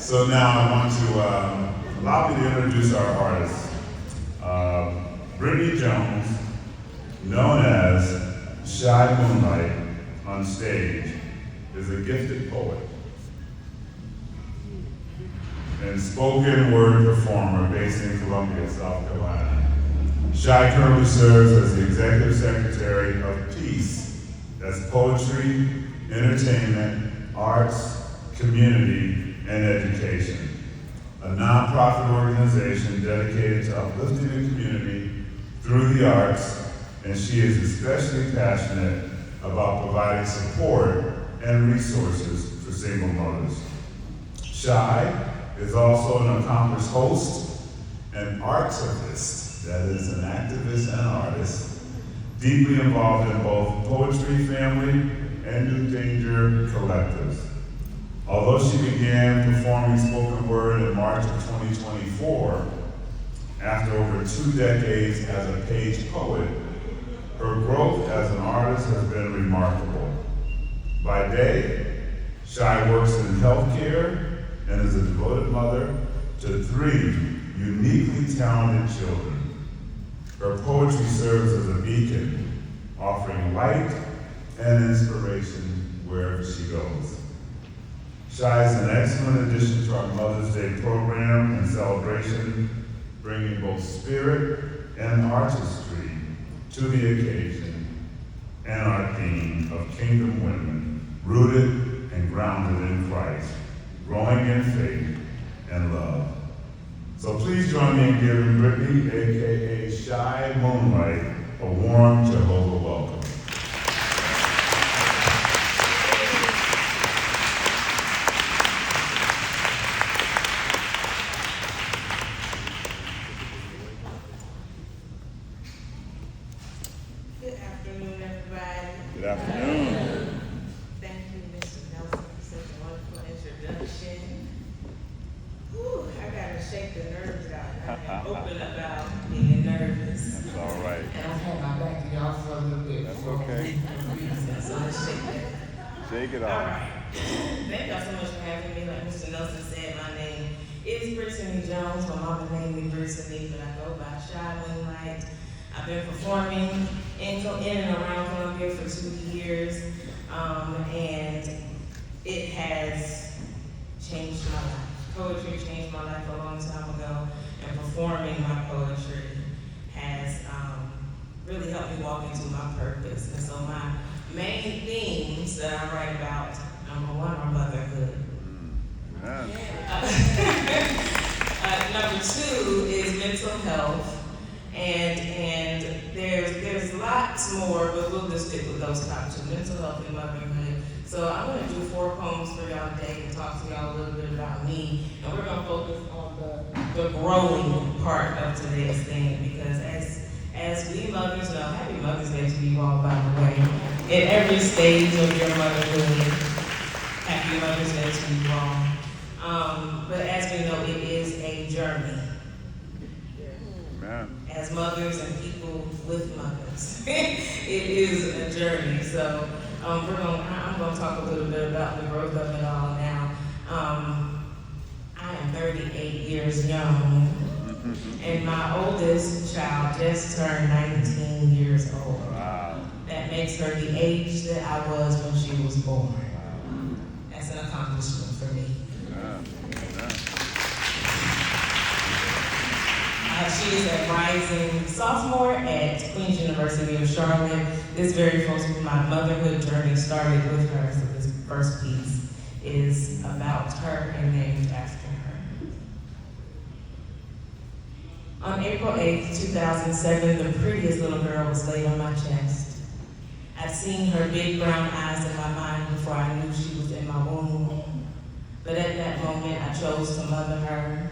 So now I want to allow me to introduce our artist. Brittany Jones, known as Shy Moonlight on stage, is a gifted poet and spoken word performer based in Columbia, South Carolina. Shy currently serves as the Executive Secretary of Peace. That's poetry, entertainment, arts, community, and education. A nonprofit organization dedicated to uplifting the community through the arts, and she is especially passionate about providing support and resources for single mothers. Shy is also an accomplished host, an artivist, that is an activist and artist, deeply involved in both Poetry Family and New Danger collectives. Although she began performing spoken word in March of 2024, after over 2 decades as a page poet, her growth as an artist has been remarkable. By day, Shy works in healthcare and is a devoted mother to 3 uniquely talented children. Her poetry serves as a beacon, offering light and inspiration wherever she goes. Shy is an excellent addition to our Mother's Day program and celebration, bringing both spirit and artistry to the occasion and our theme of Kingdom Women, rooted and grounded in Christ, growing in faith and love. So please join me in giving Brittany, AKA Shy Moonlight, a warm Jehovah welcome. Good afternoon, everybody. Good afternoon. Thank you, Mr. Nelson, for such a wonderful introduction. Whew, I gotta shake the nerves out. I am open about being nervous. That's all right. And I've had my back to y'all for a little bit. That's okay. So let's shake that. Shake it All off. right. Thank y'all so much for having me. Like Mr. Nelson said, my name is Brittany Jones. My mama named me Brittany, but I go by Shy Moonlight. I've been performing in and around Columbia for 2 years, and it has changed my life. Poetry changed my life a long time ago, and performing my poetry has really helped me walk into my purpose. And so my main themes that I write about, number 1 are motherhood. Number 2 is mental health. And there's lots more, but we'll just stick with those top 2, mental health and motherhood. So I'm gonna do 4 poems for y'all today and talk to y'all a little bit about me. And we're gonna focus on the growing part of today's thing, because as we mothers know, happy Mother's Day to you all, by the way. At every stage of your motherhood, happy Mother's Day to you all. But as we know, it is a journey. As mothers and people with mothers, it is a journey. So I'm gonna talk a little bit about the growth of it all now. I am 38 years young, and my oldest child just turned 19 years old. Wow. That makes her the age that I was when she was born. That's an accomplishment for me. She is a rising sophomore at Queen's University of Charlotte. This very first, my motherhood journey started with her, so this first piece is about her and named after her. On April 8th, 2007, the prettiest little girl was laid on my chest. I'd seen her big brown eyes in my mind before I knew she was in my womb. But at that moment, I chose to mother her.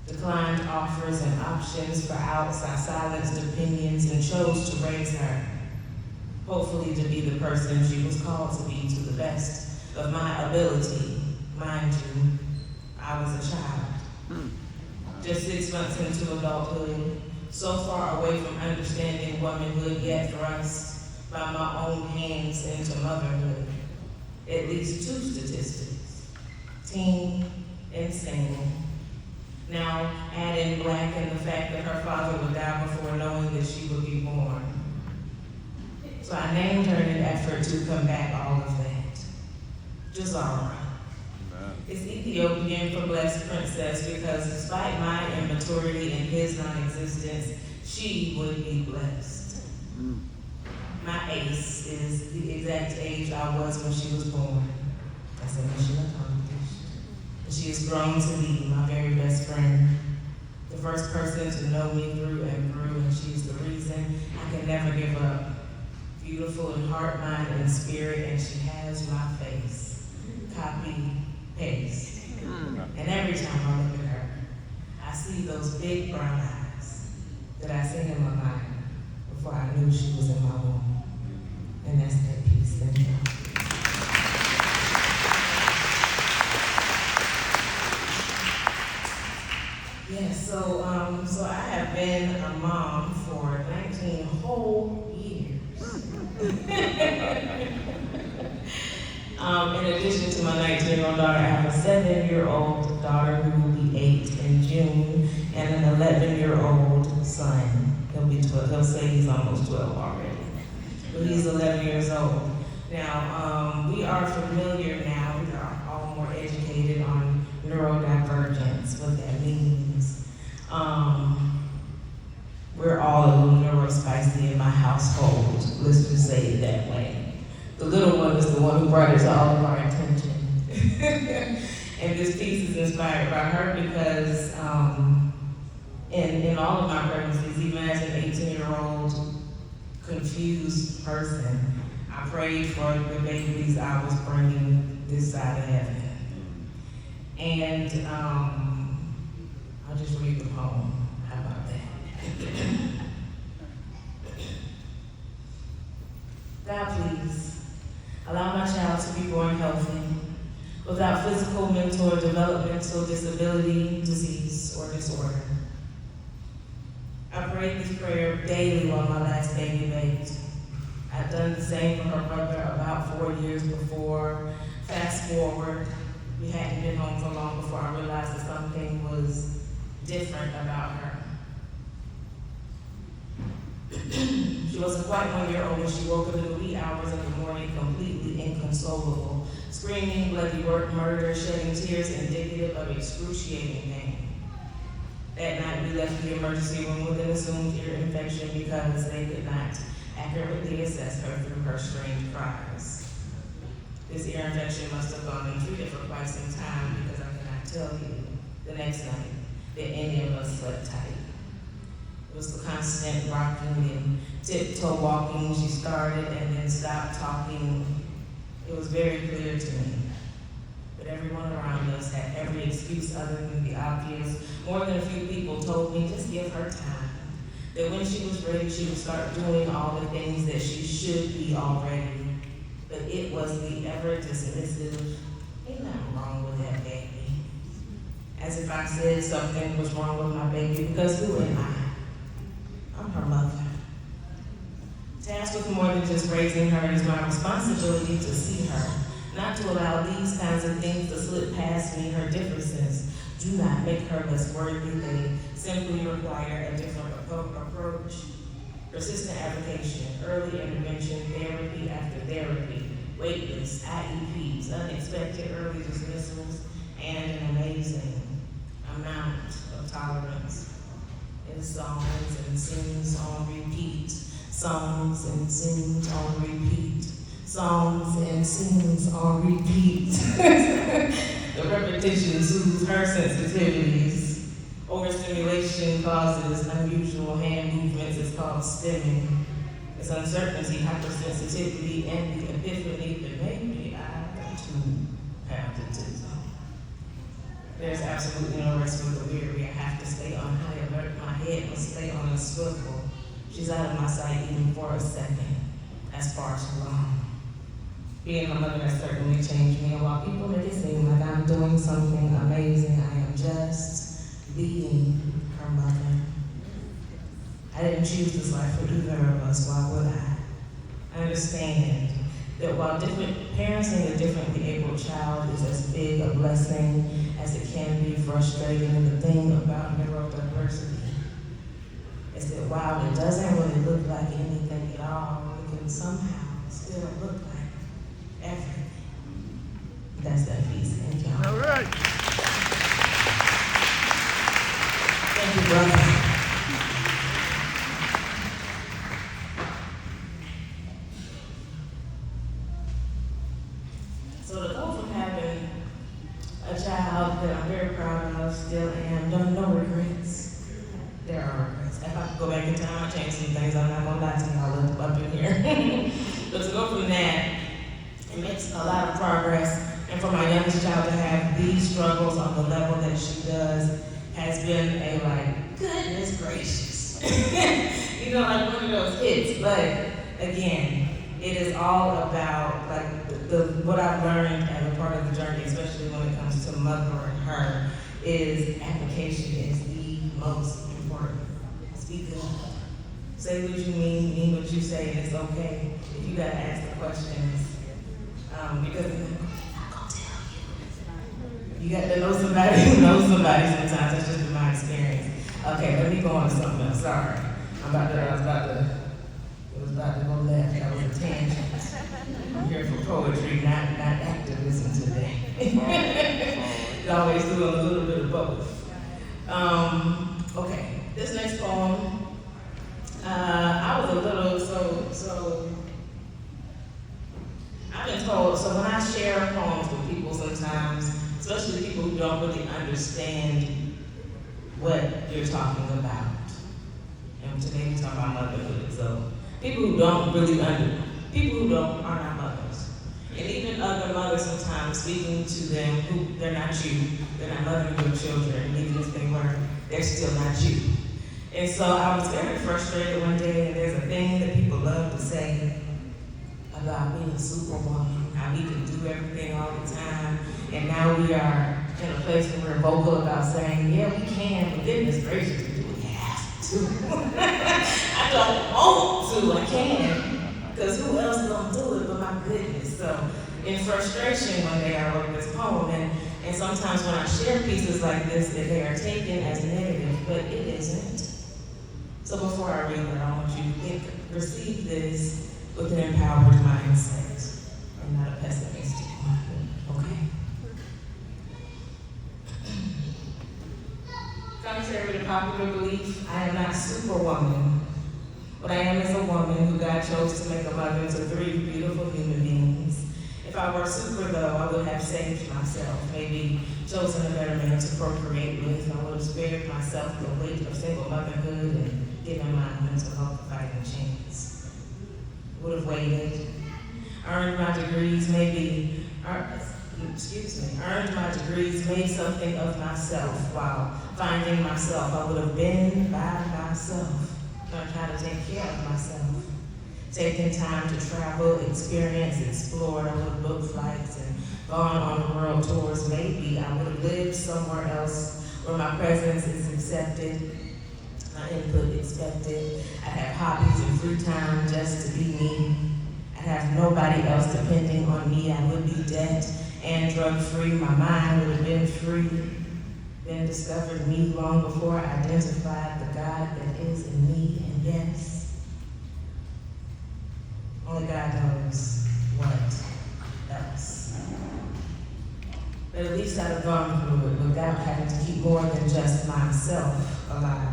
Declined offers and options for outs, I silenced opinions and chose to raise her. Hopefully to be the person she was called to be, to the best of my ability. Mind you, I was a child. Just 6 months into adulthood, so far away from understanding womanhood, yet thrust by my own hands into motherhood. At least 2 statistics. Teen and singing. Now add in black and the fact that her father would die before knowing that she would be born. So I named her in an effort to combat all of that. Jazara. It's Ethiopian for blessed princess because despite my immaturity and his non-existence, she would be blessed. My ace is the exact age I was when she was born. That's a mission accomplished. And she has grown to be my very best friend, the first person to know me through and through, and she's the reason I can never give up. Beautiful in heart, mind, and spirit, and she has my face. Copy, paste. And every time I look at her, I see those big brown eyes that I seen in my mind before I knew she was in my womb. And that's that piece. Thank you. Yeah, so I have been a mom for 19 whole years. In addition to my 19-year-old daughter, I have a 7-year-old daughter who will be 8 in June, and an 11-year-old son. He'll be 12. He'll say he's almost 12 already, but he's 11 years old. Now, we are familiar now, we are all more educated on neurodivergence, what that means. We're all a little neurospicy in my household, let's just say it that way. The little one is the one who brought it to all of our attention. And this piece is inspired by her because in all of my pregnancies, even as an 18-year-old confused person, I prayed for the babies I was bringing this side of heaven. And I'll just read the poem. How about that? God, please, allow my child to be born healthy, without physical, mental, or developmental disability, disease, or disorder. I prayed this prayer daily while my last baby baked. I'd done the same for her brother about 4 years before. Fast forward, we hadn't been home for long before I realized that something was different about her. She wasn't quite 1 year old when she woke up in the wee hours of the morning completely inconsolable, screaming bloody murder, shedding tears indicative of excruciating pain. That night we left the emergency room with an assumed ear infection because they could not accurately assess her through her strange cries. This ear infection must have gone untreated for quite some time because I cannot tell you the next night that any of us slept tight. It was the constant rocking and tiptoe walking. She started and then stopped talking. It was very clear to me. But everyone around us had every excuse other than the obvious. More than a few people told me, just give her time. That when she was ready, she would start doing all the things that she should be already. But it was the ever dismissive, ain't nothing wrong with that baby. As if I said something was wrong with my baby, because who am I? I'm her mother. Tasked with more than just raising her, it is my responsibility to see her, not to allow these kinds of things to slip past me. Her differences do not make her less worthy. They simply require a different approach. Persistent application, early intervention, therapy after therapy, waitlist, IEPs, unexpected early dismissals, and an amazing amount of tolerance. In songs and sings on repeat, songs and sings on repeat, songs and sings on repeat. The repetition soothes her sensitivities. Overstimulation causes unusual hand movements. It's called stimming. It's uncertainty, hypersensitivity, and the epiphany that maybe I too have autism. There's absolutely no rest for the weary. I have to stay on high alert. My head must stay on a swivel. She's out of my sight even for a second. That's far too long. Being her mother has certainly changed me. And while people make it seem like I'm doing something amazing, I am just being her mother. I didn't choose this life for either of us. Why would I? I understand that while parenting a differently abled child is as big a blessing as it can be frustrating, and the thing about neurodiversity is that while it doesn't really look like anything at all, it can somehow still look like everything. That's that piece. Thank y'all. All right. Thank you, brother. So to go from having a child that I'm very proud of, still am, no regrets. There are regrets. If I could go back in time, I'd change some things. I'm not gonna lie to y'all up in here. But to go from that, it makes a lot of progress. And for my youngest child to have these struggles on the level that she does has been a like, goodness gracious. You know, like one of those hits. But again, it is all about like what I've learned as a part of the journey, especially when it comes to mothering her, is application is the most important. Speak up. Say what you mean what you say, and it's okay if you gotta ask the questions. Because I'm not gonna tell you. You got to know somebody who knows somebody sometimes. That's just been my experience. Okay, let me go on to something else. Sorry. It was about to go left. That was a tangent. I'm here for poetry, not activism today. It always doing a little bit of both. Okay, this next poem, I was a little, so I've been told, so when I share poems with people sometimes, especially people who don't really understand what you're talking about, and today we're talking about motherhood, so people who are not mothers, and even other mothers sometimes speaking to them who, they're not you, they're not mothering your children, even if they were, they're still not you. And so I was very frustrated one day, and there's a thing that people love to say about being a superwoman, how we can do everything all the time, and now we are in a place where we're vocal about saying, yeah, we can, but goodness gracious, we have to. I don't want to, I can, because who else gonna do it but my goodness? So in frustration one day I wrote this poem, and sometimes when I share pieces like this, that they are taken as negative, but it isn't. So before I read it, I want you to receive this with an empowered mindset and not a pessimistic one, okay? Contrary to popular belief, I am not superwoman. What I am is a woman who God chose to make a mother to 3 beautiful human beings. If I were super though, I would have saved myself, maybe chosen a better man to procreate with. I would have spared myself the weight of single motherhood and given my mental health a fighting chance. Would have waited, earned my degrees, earned my degrees, made something of myself while finding myself. I would have been by myself, learned how to take care of myself, taken time to travel, experience, explore. I would have booked flights and gone on world tours. Maybe I would have lived somewhere else where my presence is accepted, my input expected. I'd have hobbies and free time just to be me. I'd have nobody else depending on me. I would be debt and drug free. My mind would have been free. Then discovered me long before I identified the God that is in me. And yes, only God knows what else. But at least I'd have gone through it without having to keep more than just myself alive.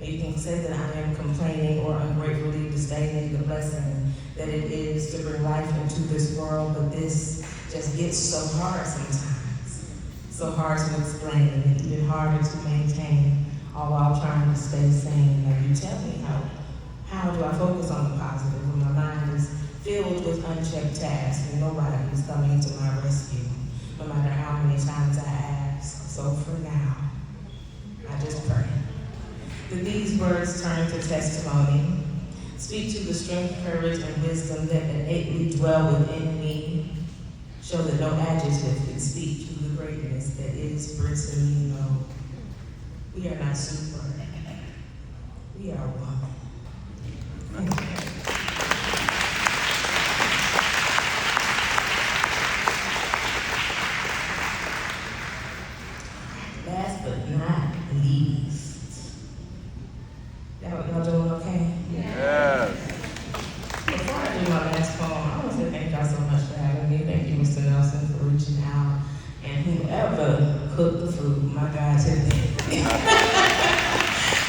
You can say that I am complaining or ungratefully disdaining the blessing that it is to bring life into this world, but this just gets so hard sometimes. So hard to explain and even harder to maintain, all while trying to stay sane. Like, you tell me, how do I focus on the positive when my mind is filled with unchecked tasks and nobody is coming to my rescue, no matter how many times I ask. So for now, I just pray that these words turn to testimony, speak to the strength, courage, and wisdom that innately dwell within me, show that no adjective can speak to the greatness that is Brittany. No, we are not super, we are one. Thank you. ever cook the food. My God, today.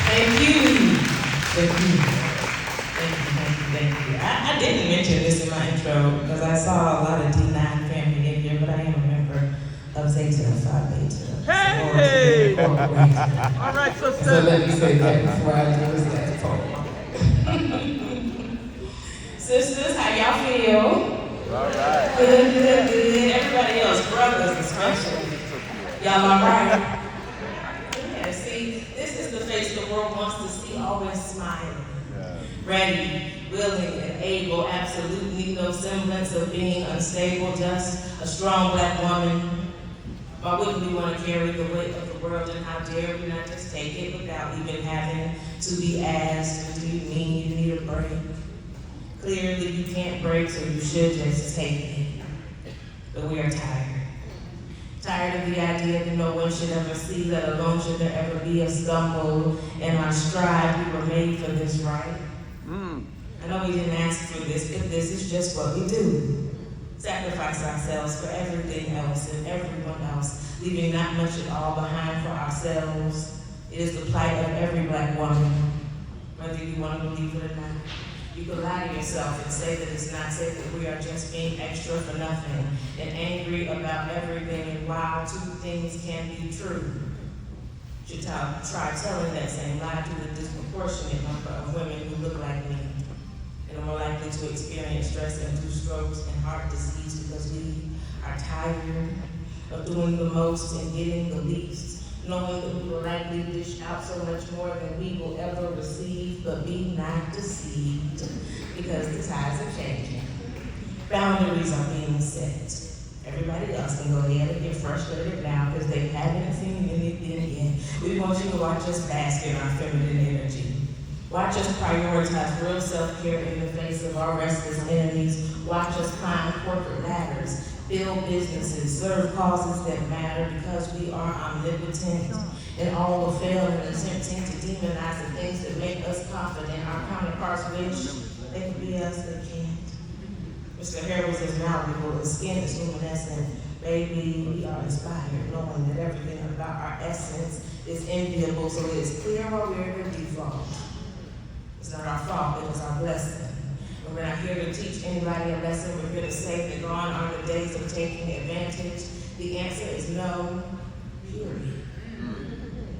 Thank you. Thank you. I didn't mention this in my intro because I saw a lot of D9 family in here, but I am a member of Zeta Phi Beta. Hey! All All right, So sister. let me say that before I lose that part. Sisters, how y'all feel? All right. Good. Everybody else, brothers especially. Y'all all right? Yeah, see, this is the face the world wants to see, always smiling. Ready, willing, and able, absolutely no semblance of being unstable, just a strong black woman. Why wouldn't we want to carry the weight of the world, and how dare we not just take it without even having to be asked, do you mean you need a break? Clearly you can't break, so you should just take it. But we are tired. Tired of the idea that no one should ever see, let alone should there ever be a stumble in our stride. We were made for this, right? I know we didn't ask for this, but this is just what we do. Sacrifice ourselves for everything else and everyone else, leaving not much at all behind for ourselves. It is the plight of every black woman, whether you want to believe it or not. You can lie to yourself and say that it's not safe, that we are just being extra for nothing and angry about everything, and while two things can be true, you should try telling that same lie to the disproportionate number of women who look like me and are more likely to experience stress and strokes and heart disease because we are tired of doing the most and getting the least, knowing that we will likely dish out so much more than we will ever receive, but be not deceived because the tides are changing. Boundaries are being set. Everybody else can go ahead and get frustrated now because they haven't seen anything yet. We want you to watch us bask in our feminine energy. Watch us prioritize real self-care in the face of our restless enemies. Watch us climb corporate ladders, build businesses, serve causes that matter because we are omnipotent and all will fail in attempting to demonize the things that make us confident. Our counterparts wish they could be us, they can't. Mr. Harold is malleable, his skin is luminescent. Baby, we are inspired, knowing that everything about our essence is enviable, so it is clear why we're the default. It's not our fault, it is our blessing. And we're not here to teach anybody a lesson. We're here to say that gone are the days of taking advantage. The answer is no, period.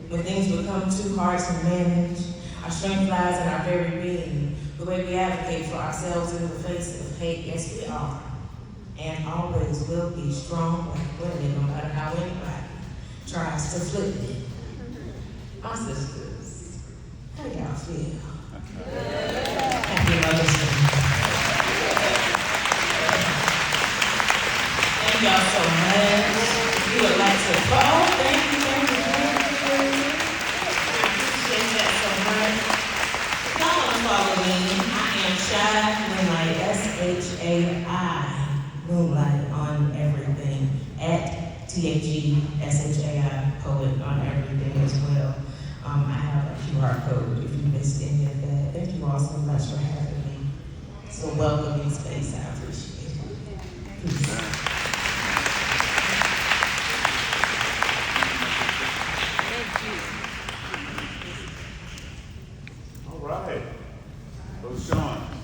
When things become too hard to manage, our strength lies in our very being. The way we advocate for ourselves in the face of hate, yes we are. And always will be strong black women, no matter how anybody tries to flip it. My sisters, how y'all feel? Happy Mother's Day. Thank y'all so much. If you would like to thank you. I appreciate that so much. If y'all want to follow me, I am Shy Moonlight, S-H-A-I, Moonlight on everything, at T-H-E-S-H-A-I, poet on everything as well. I have a QR code if you missed any of that. Thank you all so much for having me. It's a welcoming space. I appreciate it. Peace. All right. Luncheon.